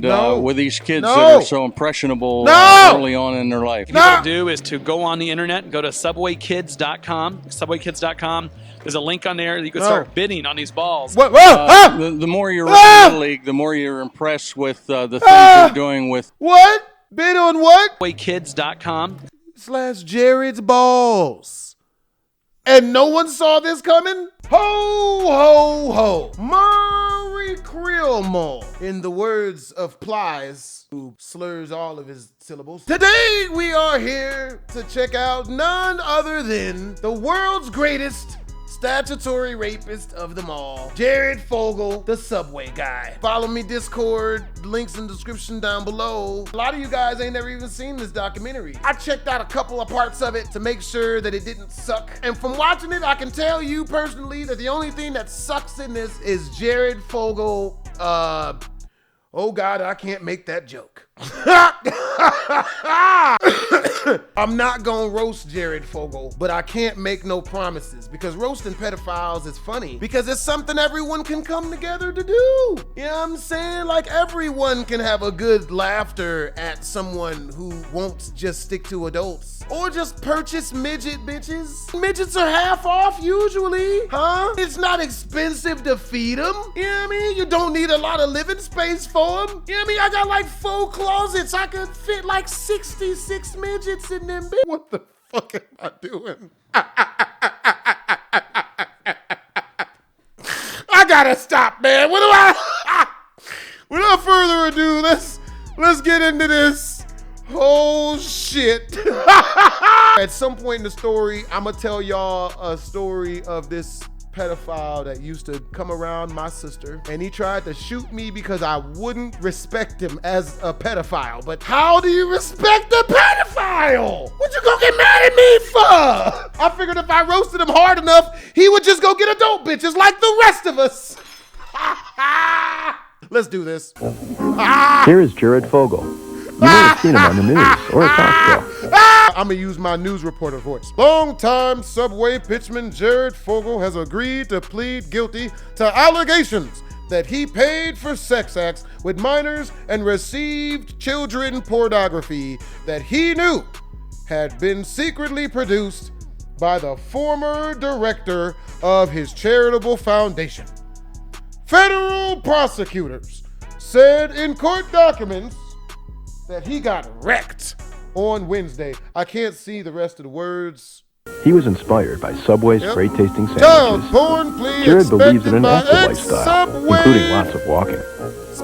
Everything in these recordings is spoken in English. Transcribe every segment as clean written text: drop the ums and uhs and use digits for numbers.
And No. with these kids No. that are so impressionable No. early on in their life. What you gotta do is to go on the internet, go to subwaykids.com. Subwaykids.com. There's a link on there that you can start bidding on these balls. What? Whoa! The more you're in Little League, the more you're impressed with the things they're doing with. What? Bid on what? Subwaykids.com. / Jared's balls. And no one saw this coming? Ho, ho, ho. Murray Creelmore. In the words of Plies, who slurs all of his syllables. Today we are here to check out none other than the world's greatest statutory rapist of them all, Jared Fogle, the Subway guy. Follow me Discord, links in the description down below. A lot of you guys ain't never even seen this documentary. I checked out a couple of parts of it to make sure that it didn't suck. And from watching it, I can tell you personally that the only thing that sucks in this is Jared Fogle. Oh God, I can't make that joke. I'm not gonna roast Jared Fogle, but I can't make no promises because roasting pedophiles is funny because it's something everyone can come together to do. You know what I'm saying? Like everyone can have a good laughter at someone who won't just stick to adults or just purchase midget bitches. Midgets are half off usually, huh? It's not expensive to feed them. You know what I mean? You don't need a lot of living space for them. You know what I mean? I got like 4 closets. I could fit like 66 midgets in them. What the fuck am I doing? I gotta stop, man. Without further ado, let's get into this whole shit. At some point in the story, I'm gonna tell y'all a story of this pedophile that used to come around my sister, and he tried to shoot me because I wouldn't respect him as a pedophile. But how do you respect a pedophile? What you gonna get mad at me for? I figured if I roasted him hard enough, he would just go get adult bitches like the rest of us. Let's do this. Here is Jared Fogle. You may have seen him on the news or a talk show. I'm gonna use my news reporter voice. Longtime Subway pitchman Jared Fogle has agreed to plead guilty to allegations that he paid for sex acts with minors and received children pornography that he knew had been secretly produced by the former director of his charitable foundation. Federal prosecutors said in court documents that he got wrecked on Wednesday. I can't see the rest of the words. He was inspired by Subway's great tasting Child sandwiches. porn, please. Jared believes in an active lifestyle, Subway. including lots of walking.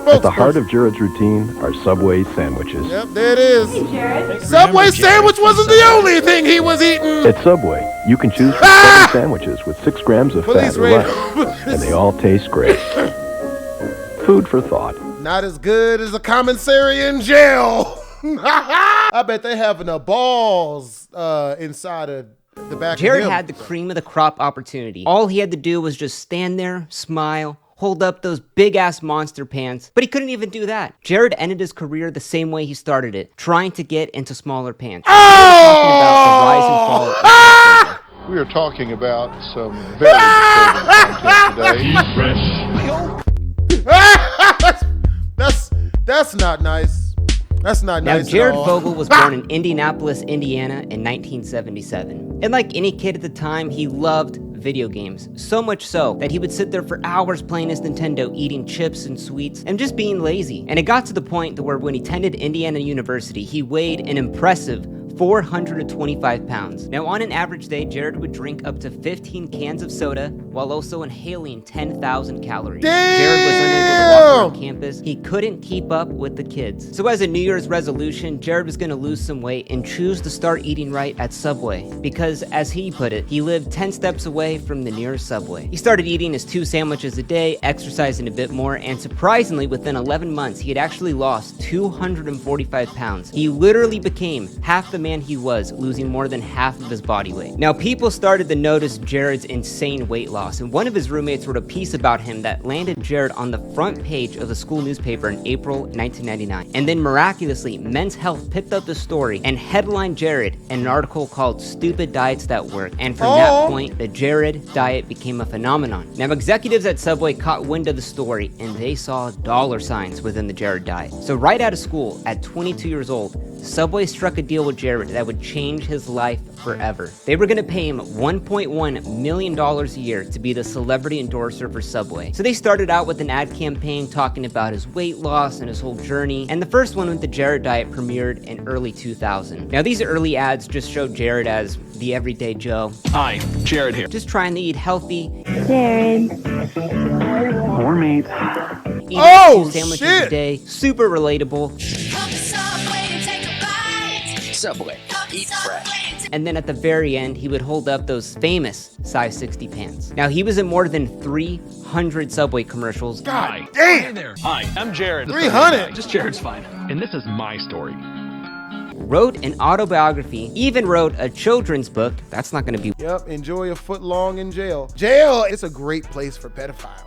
At the heart of Jared's routine are Subway sandwiches. Yep, there it is. Hey, Jared. Subway sandwich wasn't the only thing he was eating. At Subway, you can choose from 7 sandwiches with 6 grams of Police fat or less, and they all taste great. Food for thought. Not as good as a commissary in jail. I bet they having a balls inside of the back Jared of him. had the cream of the crop opportunity. All he had to do was just stand there, smile, hold up those big-ass monster pants, but he couldn't even do that. Jared ended his career the same way he started it, trying to get into smaller pants. We are talking about some very content today. That's not nice. That's not Now, nice. Jared at all. Fogle was born in Indianapolis, Indiana in 1977. And like any kid at the time, he loved video games. So much so that he would sit there for hours playing his Nintendo, eating chips and sweets, and just being lazy. And it got to the point to where when he attended Indiana University, he weighed an impressive 425 pounds. Now, on an average day, Jared would drink up to 15 cans of soda while also inhaling 10,000 calories. Damn! Jared was unable to walk around campus. He couldn't keep up with the kids. So as a New Year's resolution, Jared was going to lose some weight and choose to start eating right at Subway because, as he put it, he lived 10 steps away from the nearest Subway. He started eating his 2 sandwiches a day, exercising a bit more, and surprisingly, within 11 months, he had actually lost 245 pounds. He literally became half the man man he was, losing more than half of his body weight. Now, people started to notice Jared's insane weight loss, and one of his roommates wrote a piece about him that landed Jared on the front page of the school newspaper in April 1999. And then miraculously, Men's Health picked up the story and headlined Jared in an article called Stupid Diets That Work. And from that point, the Jared diet became a phenomenon. Now, executives at Subway caught wind of the story, and they saw dollar signs within the Jared diet. So right out of school, at 22 years old, Subway struck a deal with Jared that would change his life forever. They were going to pay him $1.1 million a year to be the celebrity endorser for Subway. So they started out with an ad campaign talking about his weight loss and his whole journey, and the first one with the Jared diet premiered in early 2000. Now, these early ads just showed Jared as the everyday Joe. Hi, Jared here. Just trying to eat healthy. Jared. Poor mate. Eating 2 sandwiches shit. a day. Super relatable. Subway, eat fresh. And then at the very end, he would hold up those famous size 60 pants. Now, he was in more than 300 Subway commercials. God damn. Hi, I'm Jared. 300. Just Jared's fine. And this is my story. Wrote an autobiography, even wrote a children's book. That's not gonna be. Yep, enjoy a foot long in jail. Jail is a great place for pedophiles.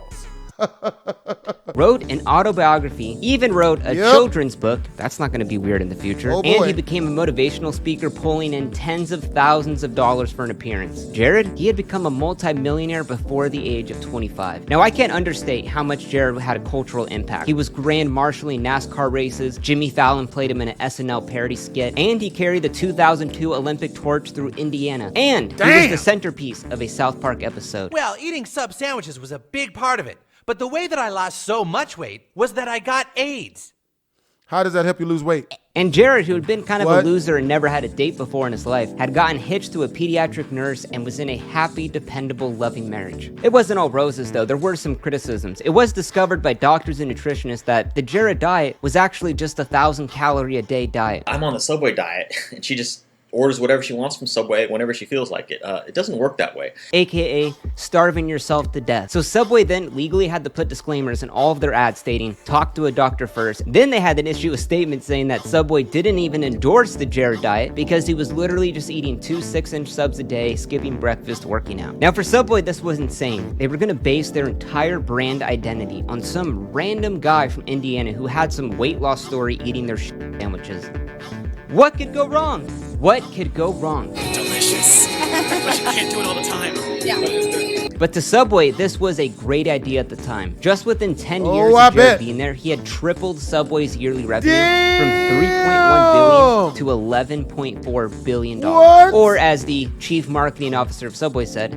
Wrote an autobiography, even wrote a children's book. That's not gonna be weird in the future. Oh, and boy. he became a motivational speaker, pulling in tens of thousands of dollars for an appearance. Jared, he had become a multi-millionaire before the age of 25. Now, I can't understate how much Jared had a cultural impact. He was grand marshaling NASCAR races, Jimmy Fallon played him in an SNL parody skit, and he carried the 2002 Olympic torch through Indiana. And he was the centerpiece of a South Park episode. Well, eating sub sandwiches was a big part of it. But the way that I lost so much weight was that I got AIDS. How does that help you lose weight? And Jared, who had been kind of What? a loser and never had a date before in his life, had gotten hitched to a pediatric nurse and was in a happy, dependable, loving marriage. It wasn't all roses, though. There were some criticisms. It was discovered by doctors and nutritionists that the Jared diet was actually just a 1,000-calorie-a-day diet. I'm on the Subway diet, and she just orders whatever she wants from Subway whenever she feels like it. It doesn't work that way. AKA starving yourself to death. So Subway then legally had to put disclaimers in all of their ads stating, talk to a doctor first. Then they had to issue a statement saying that Subway didn't even endorse the Jared diet because he was literally just eating 2 6-inch subs a day, skipping breakfast, working out. Now for Subway, this was insane. They were gonna base their entire brand identity on some random guy from Indiana who had some weight loss story eating their sandwiches. What could go wrong? What could go wrong? Delicious. But you can't do it all the time. But to Subway, this was a great idea at the time. Just within 10 Oh, years I of Jared bet. being there, he had tripled Subway's yearly revenue Damn. from $3.1 billion to $11.4 billion. What? Or as the chief marketing officer of Subway said,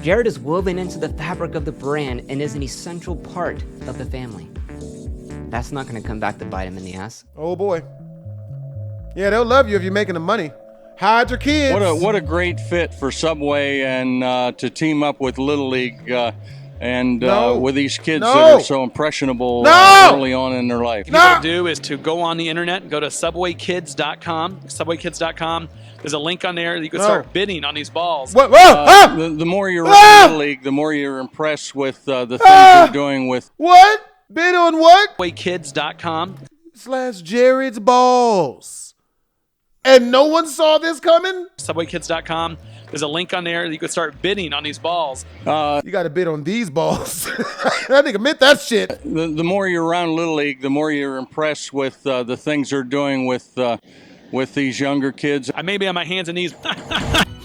Jared is woven into the fabric of the brand and is an essential part of the family. That's not gonna come back to bite him in the ass. Oh boy. Yeah, they'll love you if you're making the money. Hide your kids. What a great fit for Subway and to team up with Little League and with these kids that are so impressionable early on in their life. What you gotta do is to go on the internet and go to subwaykids.com. Subwaykids.com. There's a link on there. You can start bidding on these balls. What? Whoa, The more you're around Little League, the more you're impressed with the things they're doing with. What? Bid on what? Subwaykids.com. / Jared's balls. And no one saw this coming? Subwaykids.com. There's a link on there. You can start bidding on these balls. You got to bid on these balls. That nigga meant that shit. The more you're around Little League, the more you're impressed with the things they're doing with these younger kids. I may be on my hands and knees.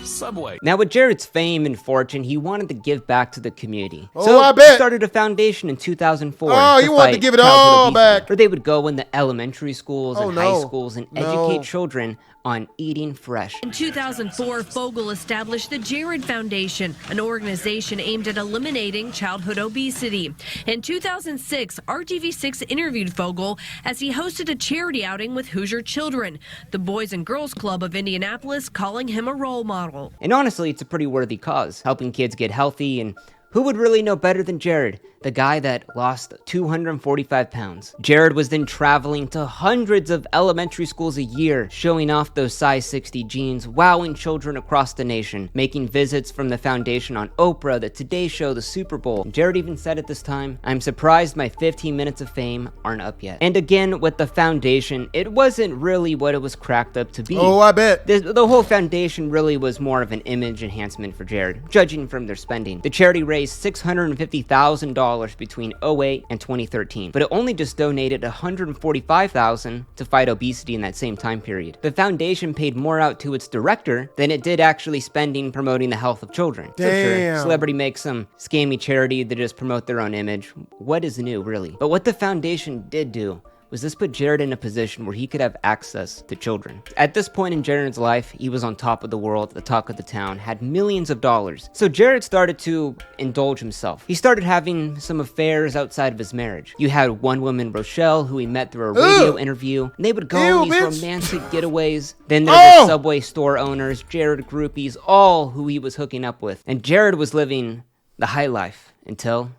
Subway. Now, with Jared's fame and fortune, he wanted to give back to the community. Oh, so I he bet. started a foundation in 2004. Oh, you wanted to fight give it childhood all obesity, back. where they would go in the elementary schools and high no. schools and No. educate children on eating fresh. In 2004, Fogle established the Jared Foundation, an organization aimed at eliminating childhood obesity. In 2006, RTV6 interviewed Fogle as he hosted a charity outing with Hoosier children, the Boys and Girls Club of Indianapolis calling him a role model. And honestly, it's a pretty worthy cause, helping kids get healthy and Who would really know better than Jared, the guy that lost 245 pounds? Jared was then traveling to hundreds of elementary schools a year, showing off those size 60 jeans, wowing children across the nation, making visits from the foundation on Oprah, the Today Show, the Super Bowl. Jared even said at this time, "I'm surprised my 15 minutes of fame aren't up yet." And again, with the foundation, it wasn't really what it was cracked up to be. Oh, I bet. The whole foundation really was more of an image enhancement for Jared, judging from their spending. The charity raised $650,000 between 2008 and 2013, but it only just donated $145,000 to fight obesity in that same time period. The foundation paid more out to its director than it did actually spending promoting the health of children. Damn. So sure, celebrity makes some scammy charity to just promote their own image. What is new, really? But what the foundation did do was this put Jared in a position where he could have access to children. At this point in Jared's life, he was on top of the world, the talk of the town, had millions of dollars. So Jared started to indulge himself. He started having some affairs outside of his marriage. You had one woman, Rochelle, who he met through a radio interview, and they would go on these romantic getaways. Then there were the Subway store owners, Jared groupies, all who he was hooking up with. And Jared was living the high life until...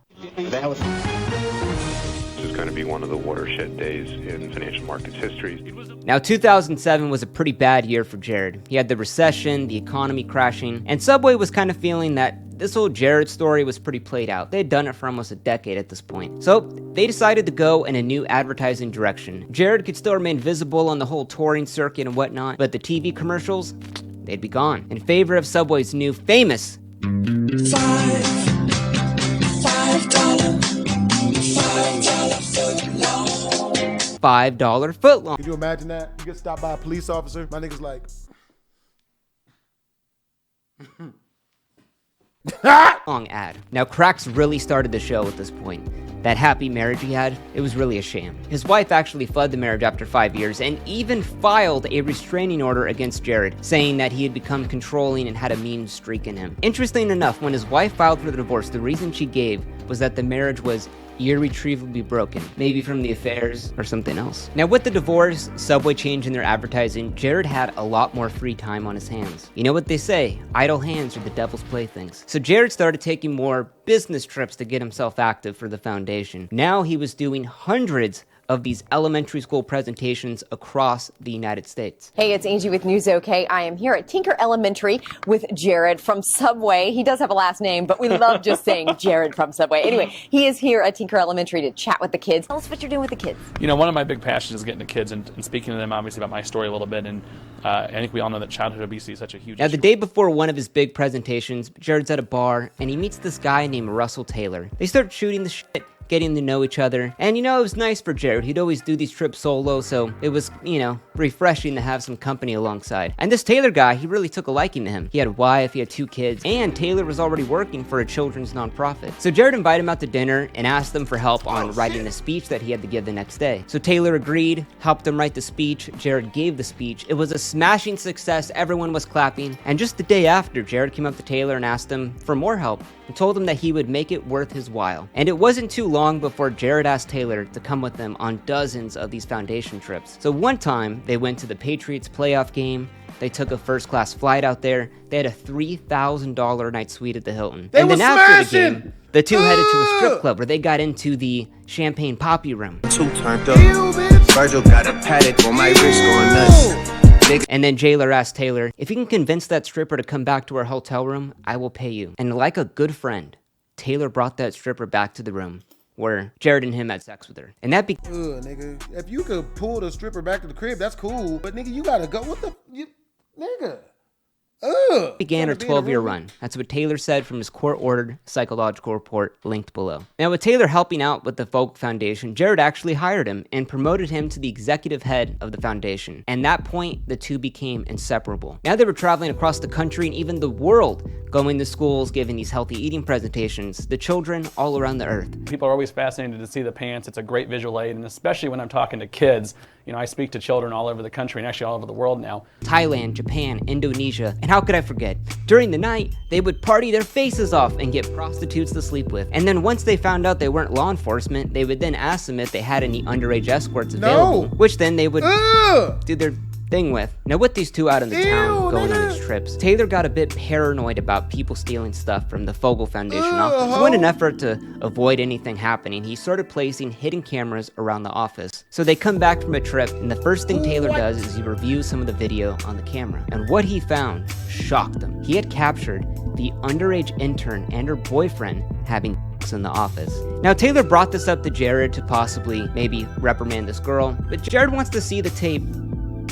going to be one of the watershed days in financial markets history. Now, 2007 was a pretty bad year for Jared. He had the recession, the economy crashing, and Subway was kind of feeling that this whole Jared story was pretty played out. They had done it for almost a decade at this point. So they decided to go in a new advertising direction. Jared could still remain visible on the whole touring circuit and whatnot, but the TV commercials, they'd be gone in favor of Subway's new famous $5 footlong. Can you imagine that? You get stopped by a police officer, my nigga's like... long ad. Now, cracks really started the show at this point. That happy marriage he had, it was really a sham. His wife actually fled the marriage after 5 years and even filed a restraining order against Jared, saying that he had become controlling and had a mean streak in him. Interesting enough, when his wife filed for the divorce, the reason she gave was that the marriage was irretrievably broken, maybe from the affairs or something else. Now, with the divorce, Subway changing their advertising, Jared had a lot more free time on his hands. You know what they say, idle hands are the devil's playthings. So Jared started taking more business trips to get himself active for the foundation. Now he was doing hundreds of these elementary school presentations across the United States. Hey, it's Angie with News OK. I am here at Tinker Elementary with Jared from Subway. He does have a last name, but we love just saying Jared from Subway. Anyway, he is here at Tinker Elementary to chat with the kids. Tell us what you're doing with the kids. You know, one of my big passions is getting to kids and speaking to them, obviously, about my story a little bit. And I think we all know that childhood obesity is such a huge issue. Now, the day before one of his big presentations, Jared's at a bar, and he meets this guy named Russell Taylor. They start shooting the shit, getting to know each other. And you know, it was nice for Jared. He'd always do these trips solo, so it was, you know, refreshing to have some company alongside. And this Taylor guy, he really took a liking to him. He had a wife, he had 2 kids, and Taylor was already working for a children's nonprofit. So Jared invited him out to dinner and asked them for help on writing a speech that he had to give the next day. So Taylor agreed, helped him write the speech. Jared gave the speech. It was a smashing success. Everyone was clapping. And just the day after, Jared came up to Taylor and asked him for more help and told him that he would make it worth his while. And it wasn't too long before Jared asked Taylor to come with them on dozens of these foundation trips. So one time, they went to the Patriots playoff game. They took a first-class flight out there. They had a $3,000 night suite at the Hilton. They and were then after the smashing! game, the two headed to a strip club where they got into the champagne poppy room. 2 turned up. Virgil got a paddock on my wrist going nuts. And then Jailer asked Taylor, if you can convince that stripper to come back to our hotel room, I will pay you. And like a good friend, Taylor brought that stripper back to the room where Jared and him had sex with her. And that nigga, if you could pull the stripper back to the crib, that's cool. But nigga, you gotta go. What the, nigga? began her 12-year run. That's what Taylor said from his court-ordered psychological report linked below. Now, with Taylor helping out with the Fogle Foundation, Jared actually hired him and promoted him to the executive head of the foundation. And that point, the two became inseparable. Now they were traveling across the country and even the world, going to schools, giving these healthy eating presentations, the children all around the earth. People are always fascinated to see the pants. It's a great visual aid, and especially when I'm talking to kids. You know, I speak to children all over the country and actually all over the world now. Thailand, Japan, Indonesia, and how could I forget? During the night, they would party their faces off and get prostitutes to sleep with. And then once they found out they weren't law enforcement, they would then ask them if they had any underage escorts available, which then they would do their thing with. Now with these two out in the town going on these trips, Taylor got a bit paranoid about people stealing stuff from the Fogle Foundation office. So in an effort to avoid anything happening, he started placing hidden cameras around the office. So they come back from a trip, and the first thing Taylor does is he reviews some of the video on the camera. And what he found shocked him. He had captured the underage intern and her boyfriend having in the office. Now Taylor brought this up to Jared to possibly maybe reprimand this girl, but Jared wants to see the tape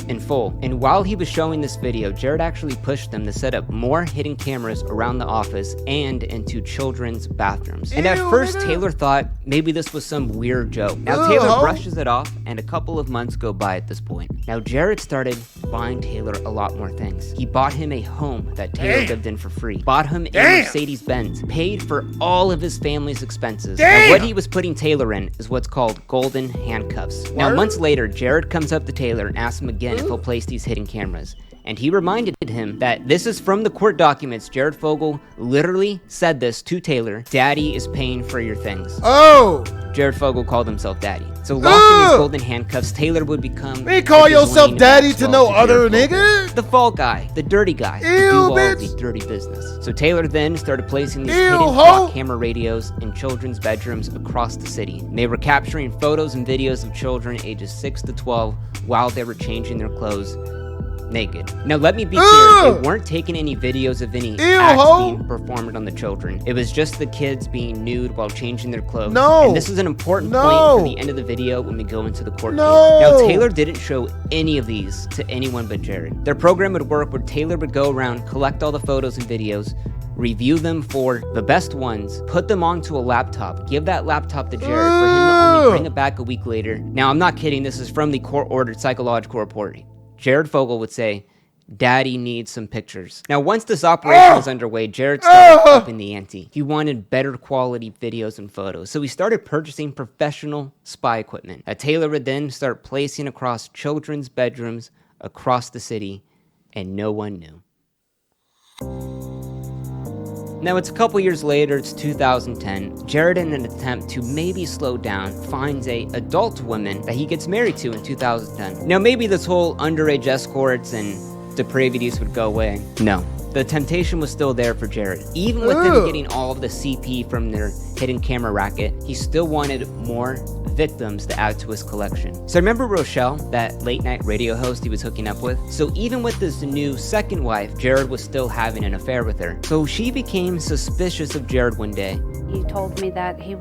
in full. And while he was showing this video, Jared actually pushed them to set up more hidden cameras around the office and into children's bathrooms. And at first, Taylor thought maybe this was some weird joke. Now Taylor brushes it off, and a couple of months go by at this point. Now Jared started buying Taylor a lot more things. He bought him a home that Taylor lived in for free, bought him a Mercedes-Benz, paid for all of his family's expenses. And what he was putting Taylor in is what's called golden handcuffs. Now months later, Jared comes up to Taylor and asks him again if he'll place these hidden cameras. And he reminded him that this is from the court documents. Jared Fogle literally said this to Taylor: "Daddy is paying for your things." Oh! Jared Fogle called himself Daddy. So locked in his golden handcuffs, Taylor would become... You call yourself Daddy to no other nigga? The fall guy, the dirty guy, who do all the dirty business. So Taylor then started placing these hidden clock camera radios in children's bedrooms across the city. And they were capturing photos and videos of children ages 6 to 12 while they were changing their clothes naked. Now let me be clear, they weren't taking any videos of any acts being performed on the children. It was just the kids being nude while changing their clothes. And this is an important point for the end of the video when we go into the court case. Now Taylor didn't show any of these to anyone but Jared. Their program would work where Taylor would go around, collect all the photos and videos, review them for the best ones, put them onto a laptop, give that laptop to Jared for him to only bring it back a week later. Now I'm not kidding, this is from the court-ordered psychological reporting. Jared Fogle would say, "Daddy needs some pictures." Now, once this operation was underway, Jared started upping the ante. He wanted better quality videos and photos, so he started purchasing professional spy equipment. Taylor would then start placing across children's bedrooms across the city, and no one knew. Now it's a couple years later, it's 2010. Jared, in an attempt to maybe slow down, finds a adult woman that he gets married to in 2010. Now maybe this whole underage escorts and depravities would go away. No. The temptation was still there for Jared. Even with them getting all of the CP from their hidden camera racket, he still wanted more victims to add to his collection. So remember Rochelle, that late night radio host he was hooking up with? So even with his new second wife, Jared was still having an affair with her. So she became suspicious of Jared one day. He told me that he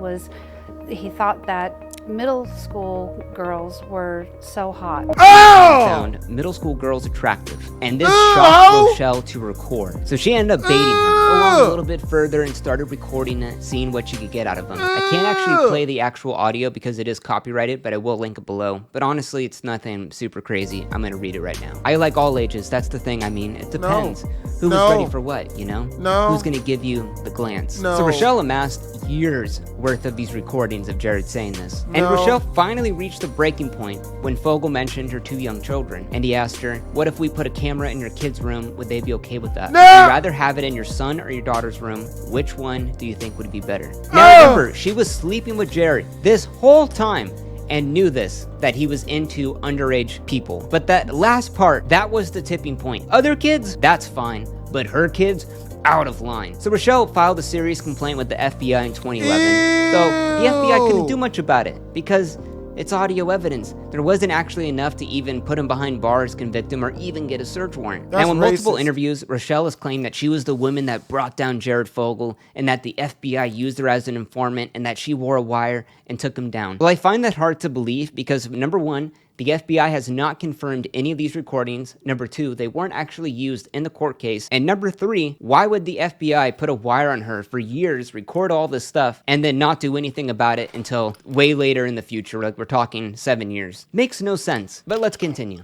thought that middle school girls were so hot. Found middle school girls attractive, and this shocked Rochelle to her core. So she ended up dating him, along a little bit further, and started recording it, seeing what she could get out of him. I can't actually play the actual audio because it is copyrighted, but I will link it below. But honestly, it's nothing super crazy. I'm gonna read it right now. I like all ages, that's the thing. I mean, it depends. Who was ready for what, you know? Who's gonna give you the glance? So Rochelle amassed years worth of these recordings of Jared saying this. And Rochelle finally reached the breaking point when Fogle mentioned her 2 young children. And he asked her, "What if we put a camera in your kid's room? Would they be okay with that? Would you rather have it in your son or your daughter's room? Which one do you think would be better?" Now remember, she was sleeping with Jared this whole time and knew this, that he was into underage people. But that last part, that was the tipping point. Other kids, that's fine. But her kids, out of line. So Rochelle filed a serious complaint with the FBI in 2011. So the FBI couldn't do much about it because it's audio evidence. There wasn't actually enough to even put him behind bars, convict him, or even get a search warrant. Now in multiple interviews, Rochelle has claimed that she was the woman that brought down Jared Fogle and that the FBI used her as an informant and that she wore a wire and took him down. Well, I find that hard to believe because number one, the FBI has not confirmed any of these recordings. Number two, they weren't actually used in the court case. And number three, why would the FBI put a wire on her for years, record all this stuff, and then not do anything about it until way later in the future, like we're talking 7 years? Makes no sense, but let's continue.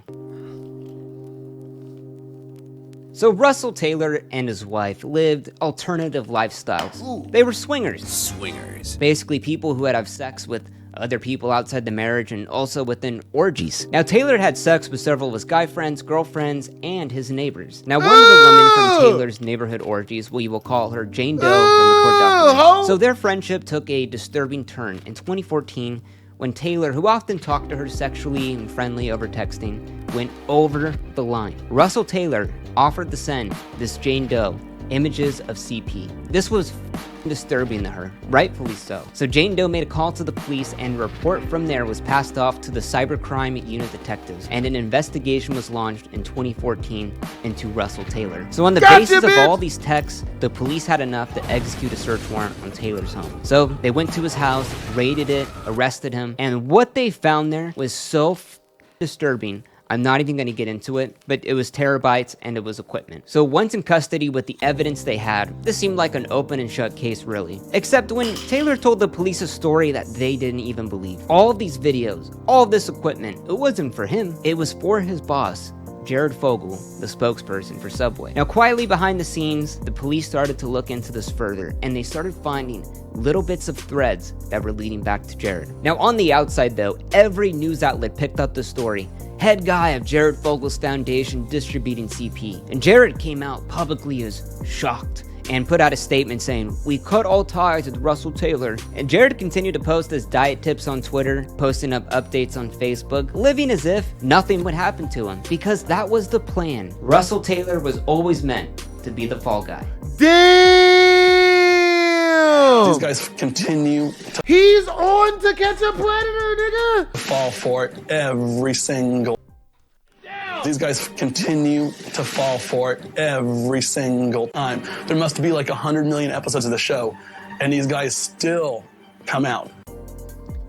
So Russell Taylor and his wife lived alternative lifestyles. They were swingers. Basically people who would have sex with other people outside the marriage and also within orgies. Now Taylor had sex with several of his guy friends, girlfriends, and his neighbors. Now one of the women from Taylor's neighborhood orgies, we will call her Jane Doe from the court documents. So their friendship took a disturbing turn in 2014 when Taylor, who often talked to her sexually and friendly over texting, went over the line. Russell Taylor offered to send this Jane Doe images of CP. This was disturbing to her, rightfully so. So Jane Doe made a call to the police, and a report from there was passed off to the cybercrime unit detectives, and an investigation was launched in 2014 into Russell Taylor. So on the basis of all these texts, the police had enough to execute a search warrant on Taylor's home. So they went to his house, raided it, arrested him, and what they found there was so disturbing. I'm not even going to get into it, but it was terabytes and it was equipment. So once in custody with the evidence they had, this seemed like an open and shut case really. Except when Taylor told the police a story that they didn't even believe. All of these videos, all of this equipment, it wasn't for him. It was for his boss, Jared Fogle, the spokesperson for Subway. Now, quietly behind the scenes, the police started to look into this further, and they started finding little bits of threads that were leading back to Jared. Now, on the outside though, every news outlet picked up the story. Head guy of Jared Fogle's foundation distributing CP. And Jared came out publicly as shocked and put out a statement saying, "We cut all ties with Russell Taylor." And Jared continued to post his diet tips on Twitter, posting up updates on Facebook, living as if nothing would happen to him, because that was the plan. Russell Taylor was always meant to be the fall guy. Damn! These guys continue to He's on to catch a predator, nigga! fall for it every single. These guys continue to fall for it every single time. There must be like 100 million episodes of the show, and these guys still come out.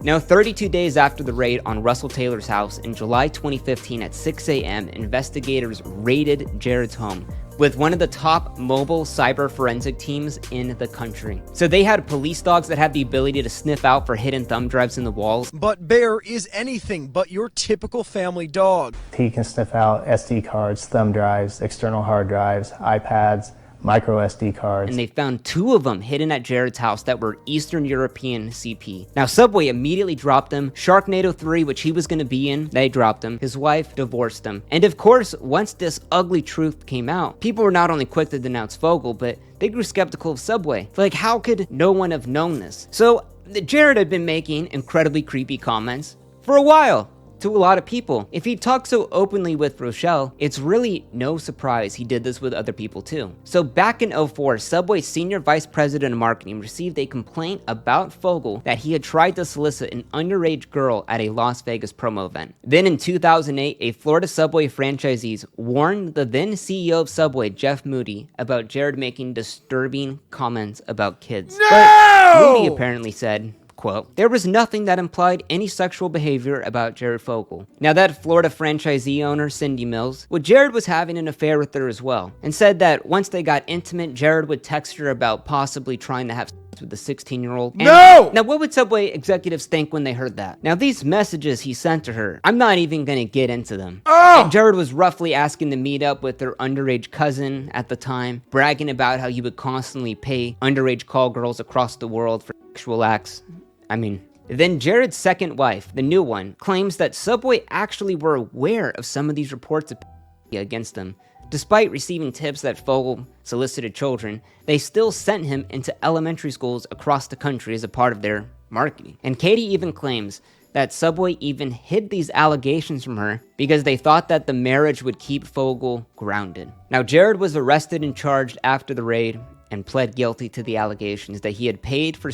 Now, 32 days after the raid on Russell Taylor's house in July 2015 at 6 a.m., investigators raided Jared's home with one of the top mobile cyber forensic teams in the country. So they had police dogs that had the ability to sniff out for hidden thumb drives in the walls. But Bear is anything but your typical family dog. He can sniff out SD cards, thumb drives, external hard drives, iPads, micro SD cards. And they found 2 of them hidden at Jared's house that were Eastern European CP. Now, Subway immediately dropped them. Sharknado 3, which he was going to be in, they dropped him. His wife divorced him. And of course, once this ugly truth came out, people were not only quick to denounce Fogle, but they grew skeptical of Subway. Like, how could no one have known this? So, Jared had been making incredibly creepy comments for a while to a lot of people. If he talked so openly with Rochelle, it's really no surprise he did this with other people too. So back in 2004, Subway's senior vice president of marketing received a complaint about Fogle that he had tried to solicit an underage girl at a Las Vegas promo event. Then in 2008, a Florida Subway franchisee warned the then CEO of Subway, Jeff Moody, about Jared making disturbing comments about kids. No! But Moody apparently said, quote, "There was nothing that implied any sexual behavior about Jared Fogle." Now that Florida franchisee owner, Cindy Mills, well, Jared was having an affair with her as well, and said that once they got intimate, Jared would text her about possibly trying to have sex with the 16-year-old. No! Now what would Subway executives think when they heard that? Now these messages he sent to her, I'm not even gonna get into them. Oh! And Jared was roughly asking to meet up with their underage cousin at the time, bragging about how he would constantly pay underage call girls across the world for sexual acts. Then Jared's second wife, the new one, claims that Subway actually were aware of some of these reports of against them. Despite receiving tips that Fogle solicited children, they still sent him into elementary schools across the country as a part of their marketing. And Katie even claims that Subway even hid these allegations from her because they thought that the marriage would keep Fogle grounded. Now, Jared was arrested and charged after the raid and pled guilty to the allegations that he had paid for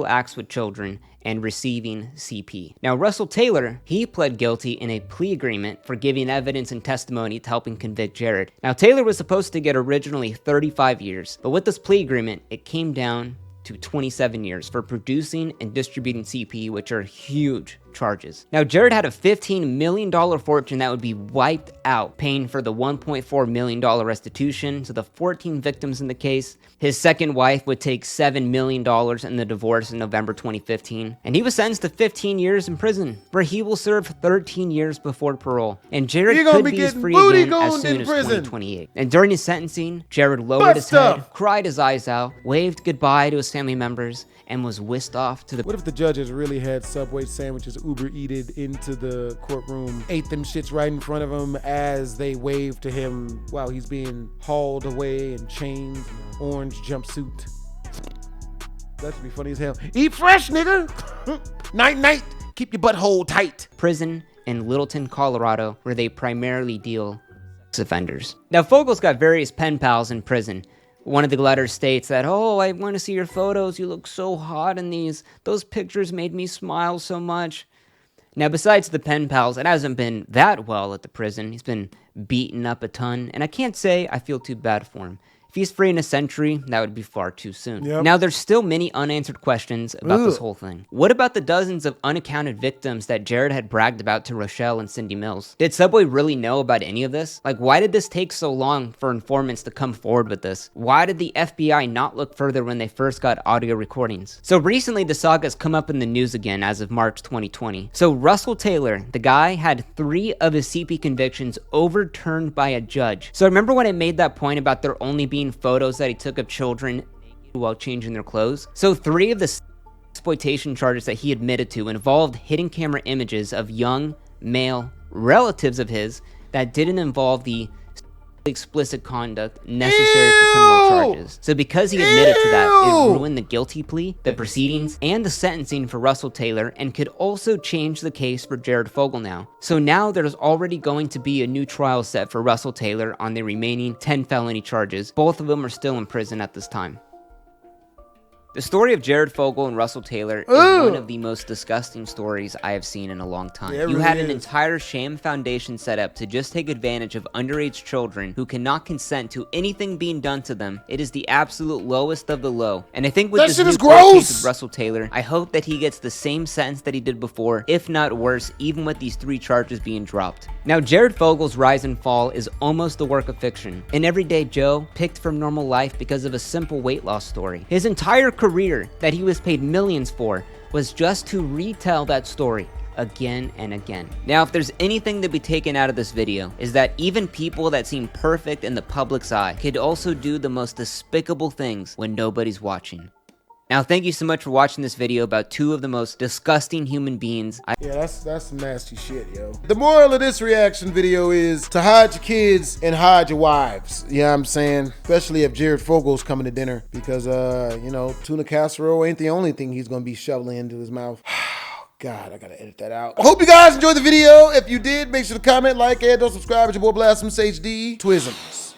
acts with children and receiving CP. Now, Russell Taylor, he pled guilty in a plea agreement for giving evidence and testimony to helping convict Jared. Now, Taylor was supposed to get originally 35 years, but with this plea agreement, it came down to 27 years for producing and distributing CP, which are huge charges. Now, Jared had a $15 million fortune that would be wiped out, paying for the $1.4 million restitution to the 14 victims in the case. His second wife would take $7 million in the divorce in November 2015, and he was sentenced to 15 years in prison, where he will serve 13 years before parole. And Jared could be free again as soon as 2028. And during his sentencing, Jared lowered his head, cried his eyes out, waved goodbye to his family members, and was whisked off to the... What if the judges really had Subway sandwiches Uber eated into the courtroom, ate them shits right in front of him as they waved to him while he's being hauled away in chains, in an orange jumpsuit? That should be funny as hell. Eat fresh, nigga! Night, night! Keep your butthole tight. Prison in Littleton, Colorado, where they primarily deal with offenders. Now, Fogle's got various pen pals in prison. One of the letters states that, oh, I want to see your photos. You look so hot in these. Those pictures made me smile so much. Now, besides the pen pals, it hasn't been that well at the prison. He's been beaten up a ton, and I can't say I feel too bad for him. If he's free in a century, that would be far too soon. Yep. Now, there's still many unanswered questions about this whole thing. What about the dozens of unaccounted victims that Jared had bragged about to Rochelle and Cindy Mills? Did Subway really know about any of this? Like, why did this take so long for informants to come forward with this? Why did the FBI not look further when they first got audio recordings? So recently, the saga's come up in the news again as of March 2020. So Russell Taylor, the guy, had 3 of his CP convictions overturned by a judge. So remember when I made that point about there only being photos that he took of children while changing their clothes? So 3 of the exploitation charges that he admitted to involved hidden camera images of young male relatives of his that didn't involve the explicit conduct necessary for criminal charges. So because he admitted to that, it ruined the guilty plea, the proceedings, and the sentencing for Russell Taylor, and could also change the case for Jared Fogle now. So now there's already going to be a new trial set for Russell Taylor on the remaining 10 felony charges. Both of them are still in prison at this time. The story of Jared Fogle and Russell Taylor is one of the most disgusting stories I have seen in a long time. You had an entire sham foundation set up to just take advantage of underage children who cannot consent to anything being done to them. It is the absolute lowest of the low. And I think with this new court case with Russell Taylor, I hope that he gets the same sentence that he did before, if not worse, even with these 3 charges being dropped. Now, Jared Fogle's rise and fall is almost a work of fiction. An everyday Joe picked from normal life because of a simple weight loss story. His entire career that he was paid millions for was just to retell that story again and again. Now, if there's anything to be taken out of this video, is that even people that seem perfect in the public's eye could also do the most despicable things when nobody's watching. Now, thank you so much for watching this video about 2 of the most disgusting human beings. Yeah, that's some nasty shit, yo. The moral of this reaction video is to hide your kids and hide your wives. You know what I'm saying? Especially if Jared Fogle's coming to dinner, because, you know, tuna casserole ain't the only thing he's gonna be shoveling into his mouth. God, I gotta edit that out. I hope you guys enjoyed the video. If you did, make sure to comment, like, and don't subscribe. It's your boy BlastphamousHD. Twisms.